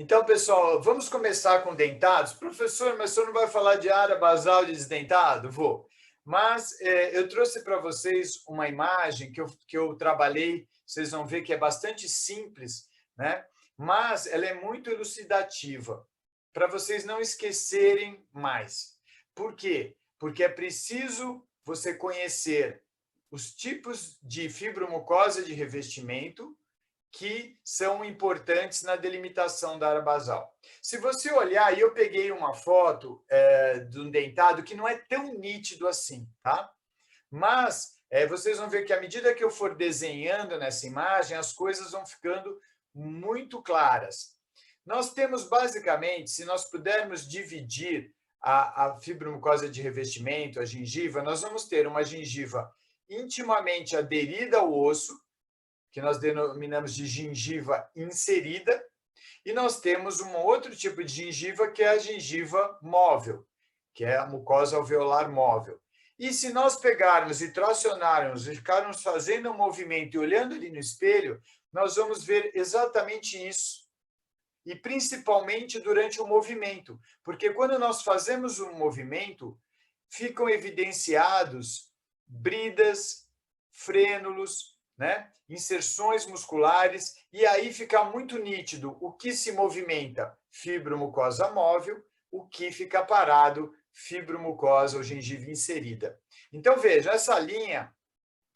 Então, pessoal, vamos começar com dentados. Professor, mas o senhor não vai falar de área basal de desdentado? Vou. Mas eu trouxe para vocês uma imagem que eu trabalhei, vocês vão ver que é bastante simples, né? Mas ela é muito elucidativa, para vocês não esquecerem mais. Por quê? Porque é preciso você conhecer os tipos de fibromucosa de revestimento, que são importantes na delimitação da área basal. Se você olhar, eu peguei uma foto de um dentado que não é tão nítido assim, tá? Mas vocês vão ver que à medida que eu for desenhando nessa imagem, as coisas vão ficando muito claras. Nós temos basicamente, se nós pudermos dividir a fibromucosa de revestimento, a gengiva, nós vamos ter uma gengiva intimamente aderida ao osso, que nós denominamos de gengiva inserida, e nós temos um outro tipo de gengiva, que é a gengiva móvel, que é a mucosa alveolar móvel. E se nós pegarmos e tracionarmos, e ficarmos fazendo um movimento e olhando ali no espelho, nós vamos ver exatamente isso. E principalmente durante o movimento, porque quando nós fazemos um movimento, ficam evidenciados bridas, frênulos, né? Inserções musculares, e aí fica muito nítido o que se movimenta, fibromucosa móvel, o que fica parado, fibromucosa ou gengiva inserida. Então, veja, essa linha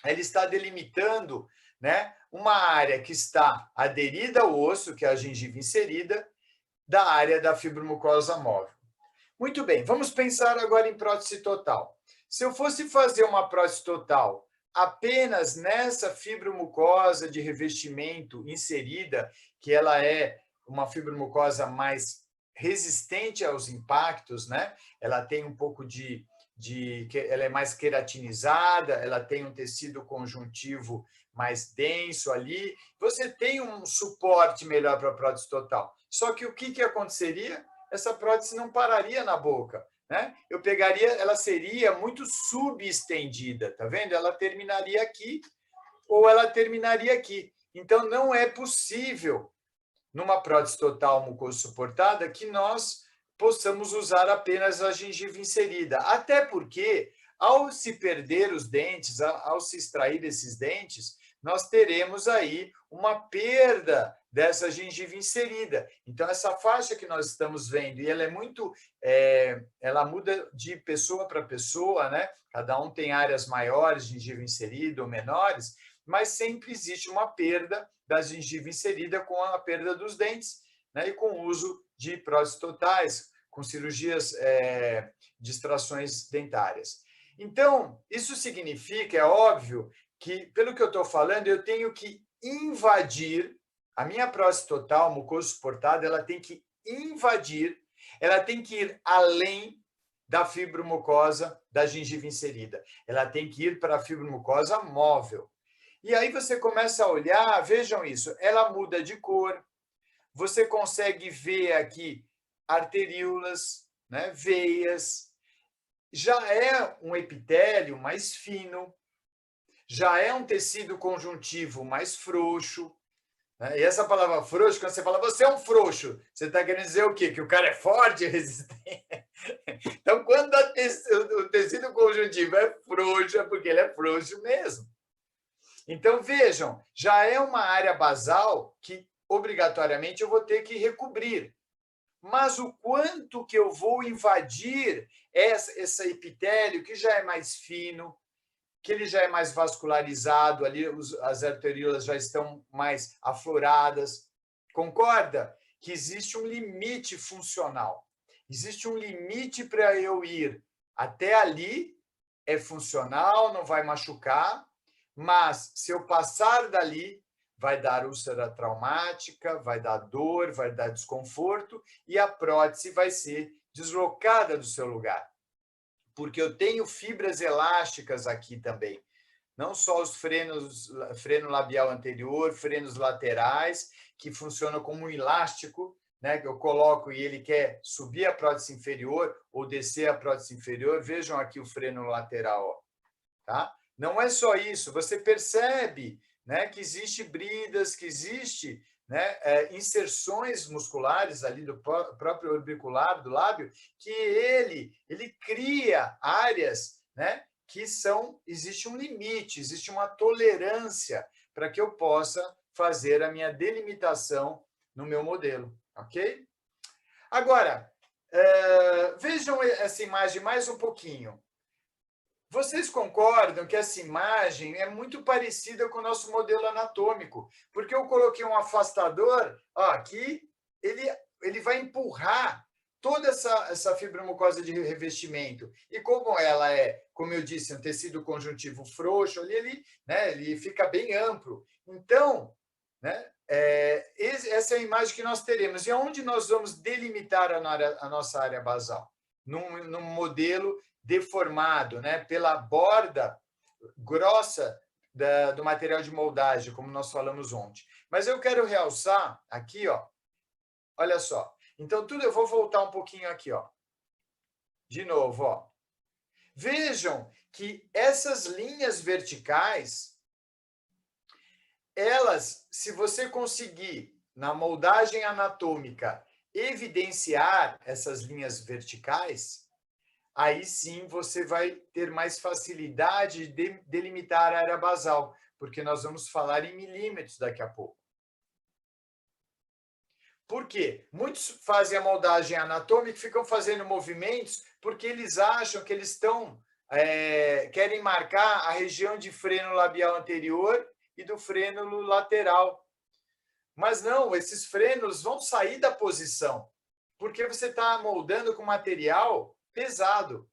ela está delimitando, né, uma área que está aderida ao osso, que é a gengiva inserida, da área da fibromucosa móvel. Muito bem, vamos pensar agora em prótese total. Se eu fosse fazer uma prótese total apenas nessa fibromucosa de revestimento inserida, que ela é uma fibromucosa mais resistente aos impactos, né? Ela tem um pouco ela é mais queratinizada, ela tem um tecido conjuntivo mais denso ali, você tem um suporte melhor para a prótese total. Só que o que aconteceria? Essa prótese não pararia na boca, né? Eu pegaria, ela seria muito subestendida, tá vendo? Ela terminaria aqui ou ela terminaria aqui. Então, não é possível, numa prótese total mucosuportada, que nós possamos usar apenas a gengiva inserida. Até porque, ao se perder os dentes, ao se extrair esses dentes, nós teremos aí uma perda dessa gengiva inserida. Então, essa faixa que nós estamos vendo, e ela é muito, ela muda de pessoa para pessoa, né? Cada um tem áreas maiores, gengiva inserida ou menores, mas sempre existe uma perda da gengiva inserida com a perda dos dentes, né? E com o uso de próteses totais, com cirurgias de extrações dentárias. Então, isso significa, é óbvio, que, pelo que eu estou falando, eu tenho que invadir a minha prótese total, mucosuportada, ela tem que invadir, ela tem que ir além da fibromucosa da gengiva inserida. Ela tem que ir para a fibromucosa móvel. E aí você começa a olhar, vejam isso, ela muda de cor, você consegue ver aqui arteríolas, né, veias, já é um epitélio mais fino, já é um tecido conjuntivo mais frouxo, né? E essa palavra frouxo, quando você fala, você é um frouxo, você está querendo dizer o quê? Que o cara é forte e resistente? Então, quando o tecido conjuntivo é frouxo, é porque ele é frouxo mesmo. Então, vejam, já é uma área basal que, obrigatoriamente, eu vou ter que recobrir. Mas o quanto que eu vou invadir esse epitélio, que já é mais fino, que ele já é mais vascularizado, ali as arteríolas já estão mais afloradas. Concorda? Que existe um limite funcional. Existe um limite para eu ir até ali, é funcional, não vai machucar, mas se eu passar dali, vai dar úlcera traumática, vai dar dor, vai dar desconforto e a prótese vai ser deslocada do seu lugar. Porque eu tenho fibras elásticas aqui também. Não só os freno labial anterior, frenos laterais, que funcionam como um elástico, né, que eu coloco e ele quer subir a prótese inferior ou descer a prótese inferior. Vejam aqui o freno lateral, ó, tá? Não é só isso, você percebe, né, que existe bridas, que existe, né, inserções musculares ali do próprio orbicular do lábio, que ele cria áreas, né, que existe um limite, existe uma tolerância para que eu possa fazer a minha delimitação no meu modelo, ok? Agora, vejam essa imagem mais um pouquinho. Vocês concordam que essa imagem é muito parecida com o nosso modelo anatômico? Porque eu coloquei um afastador, ó, aqui, ele vai empurrar toda essa fibromucosa de revestimento. E como ela é, como eu disse, um tecido conjuntivo frouxo, né, ele fica bem amplo. Então, né, essa é a imagem que nós teremos. E aonde nós vamos delimitar a nossa área basal? Num modelo deformado, né, pela borda grossa do material de moldagem, como nós falamos ontem. Mas eu quero realçar aqui, ó, olha só. Então, eu vou voltar um pouquinho aqui, ó. De novo, ó. Vejam que essas linhas verticais, elas, se você conseguir, na moldagem anatômica, evidenciar essas linhas verticais, aí sim você vai ter mais facilidade de delimitar a área basal, porque nós vamos falar em milímetros daqui a pouco. Por quê? Muitos fazem a moldagem anatômica e ficam fazendo movimentos porque eles acham que eles querem marcar a região de freno labial anterior e do frênulo lateral. Mas não, esses frenos vão sair da posição, porque você está moldando com material pesado.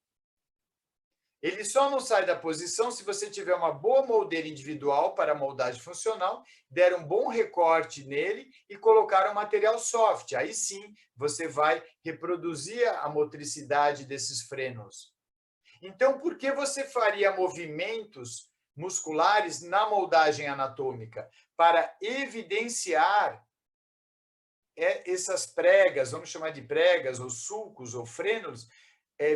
Ele só não sai da posição se você tiver uma boa moldeira individual para a moldagem funcional, der um bom recorte nele e colocar um material soft. Aí sim, você vai reproduzir a motricidade desses frenos. Então, por que você faria movimentos musculares na moldagem anatômica? Para evidenciar essas pregas, vamos chamar de pregas, ou sulcos, ou frenos,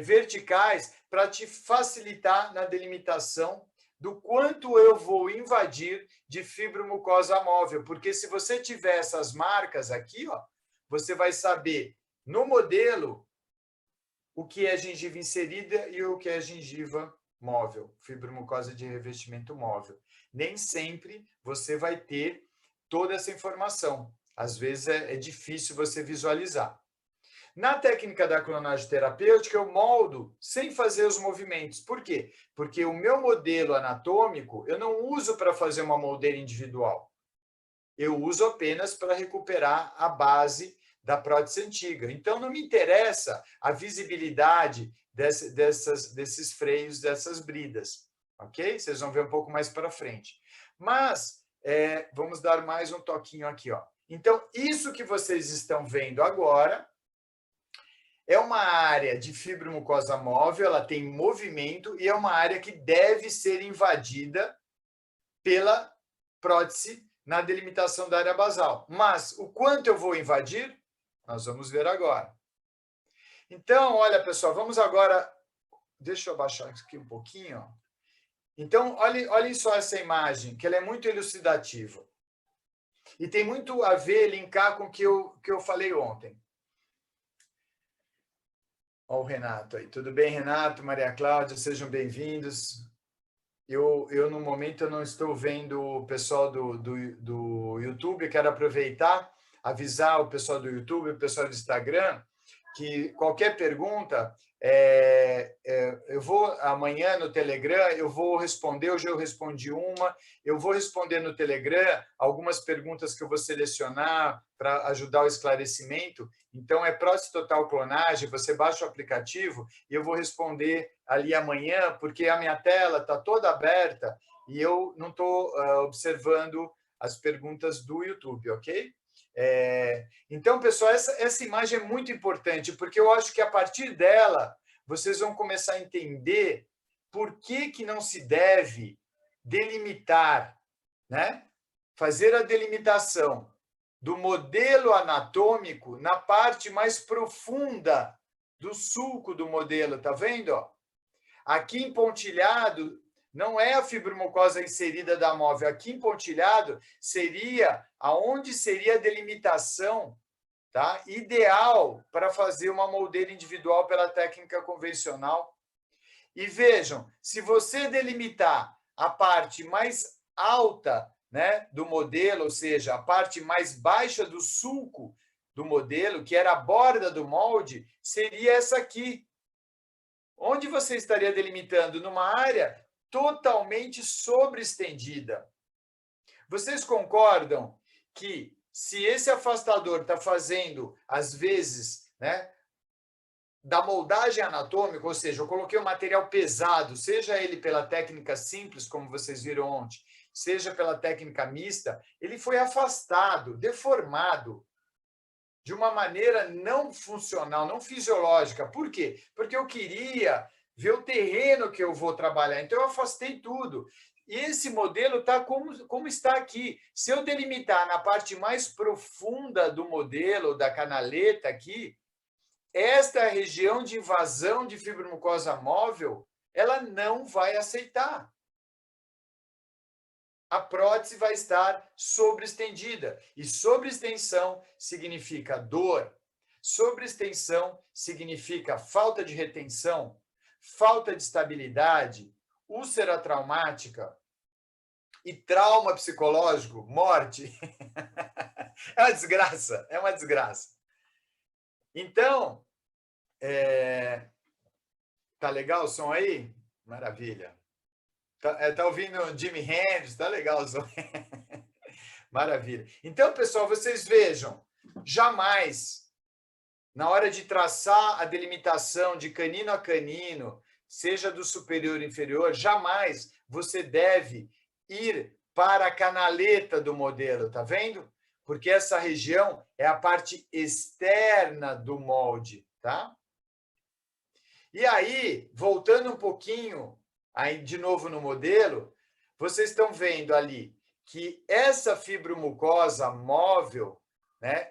verticais, para te facilitar na delimitação do quanto eu vou invadir de fibromucosa móvel. Porque se você tiver essas marcas aqui, ó, você vai saber no modelo o que é gengiva inserida e o que é gengiva móvel, fibromucosa de revestimento móvel. Nem sempre você vai ter toda essa informação. Às vezes é difícil você visualizar. Na técnica da clonagem terapêutica, eu moldo sem fazer os movimentos. Por quê? Porque o meu modelo anatômico, eu não uso para fazer uma moldeira individual. Eu uso apenas para recuperar a base da prótese antiga. Então, não me interessa a visibilidade desses freios, dessas bridas. Ok? Vocês vão ver um pouco mais para frente. Mas, vamos dar mais um toquinho aqui, ó. Então, isso que vocês estão vendo agora é uma área de fibromucosa móvel, ela tem movimento e é uma área que deve ser invadida pela prótese na delimitação da área basal. Mas o quanto eu vou invadir, nós vamos ver agora. Então, olha, pessoal, vamos agora... Deixa eu abaixar aqui um pouquinho. Ó. Então, olhem só essa imagem, que ela é muito elucidativa. E tem muito a ver, linkar com o que eu falei ontem. Olha o Renato aí. Tudo bem, Renato, Maria Cláudia? Sejam bem-vindos. No momento, eu não estou vendo o pessoal do YouTube. Quero aproveitar, avisar o pessoal do YouTube, o pessoal do Instagram, que qualquer pergunta, eu vou amanhã no Telegram, eu vou responder, hoje eu respondi uma, eu vou responder no Telegram algumas perguntas que eu vou selecionar para ajudar o esclarecimento. Então, é Prótese Total Clonagem, você baixa o aplicativo e eu vou responder ali amanhã, porque a minha tela está toda aberta e eu não estou observando as perguntas do YouTube, ok? Então, pessoal, essa imagem é muito importante, porque eu acho que a partir dela vocês vão começar a entender por que não se deve delimitar, né? Fazer a delimitação do modelo anatômico na parte mais profunda do sulco do modelo, tá vendo? Aqui em pontilhado, não é a fibromucosa inserida da móvel. Aqui em pontilhado seria aonde seria a delimitação, tá? Ideal para fazer uma moldeira individual pela técnica convencional. E vejam, se você delimitar a parte mais alta, né, do modelo, ou seja, a parte mais baixa do sulco do modelo, que era a borda do molde, seria essa aqui. Onde você estaria delimitando? Numa área totalmente sobreestendida. Vocês concordam que se esse afastador está fazendo, às vezes, né, da moldagem anatômica, ou seja, eu coloquei um material pesado, seja ele pela técnica simples, como vocês viram ontem, seja pela técnica mista, ele foi afastado, deformado, de uma maneira não funcional, não fisiológica. Por quê? Porque eu queria ver o terreno que eu vou trabalhar, então eu afastei tudo. E esse modelo está como está aqui. Se eu delimitar na parte mais profunda do modelo, da canaleta aqui, esta região de invasão de fibromucosa móvel, ela não vai aceitar. A prótese vai estar sobreestendida. E sobreextensão significa dor. Sobreextensão significa falta de retenção, falta de estabilidade, úlcera traumática e trauma psicológico, morte. É uma desgraça, é uma desgraça. Então, tá legal o som aí? Maravilha. Tá ouvindo Jimi Hendrix? Tá legal o som. Maravilha. Então, pessoal, vocês vejam, jamais, na hora de traçar a delimitação de canino a canino, seja do superior ou inferior, jamais você deve ir para a canaleta do modelo, tá vendo? Porque essa região é a parte externa do molde, tá? E aí, voltando um pouquinho, aí de novo no modelo, vocês estão vendo ali que essa fibromucosa móvel, né,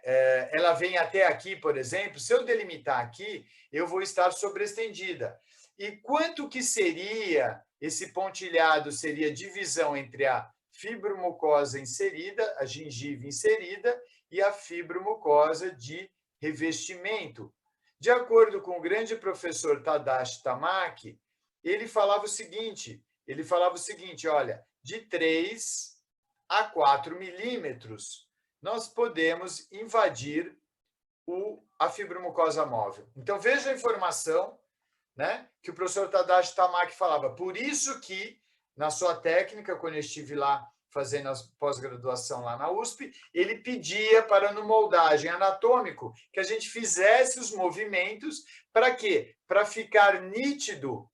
ela vem até aqui, por exemplo, se eu delimitar aqui, eu vou estar sobreestendida. E quanto que seria esse pontilhado? Seria a divisão entre a fibromucosa inserida, a gengiva inserida, e a fibromucosa de revestimento. De acordo com o grande professor Tadashi Tamaki, ele falava o seguinte, olha, de 3 a 4 milímetros, nós podemos invadir a fibromucosa móvel. Então, veja a informação, né, que o professor Tadashi Tamaki falava. Por isso que, na sua técnica, quando eu estive lá fazendo a pós-graduação lá na USP, ele pedia para, no moldagem anatômico, que a gente fizesse os movimentos para quê? Para ficar nítido,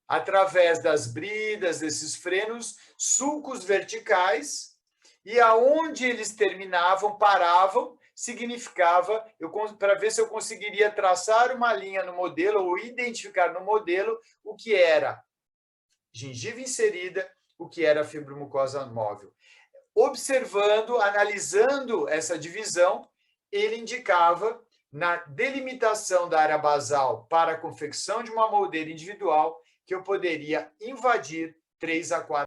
através das bridas, desses frenos, sulcos verticais, e aonde eles terminavam, paravam, significava, para ver se eu conseguiria traçar uma linha no modelo, ou identificar no modelo o que era gengiva inserida, o que era fibromucosa móvel. Observando, analisando essa divisão, ele indicava, na delimitação da área basal para a confecção de uma moldeira individual, que eu poderia invadir 3 a 4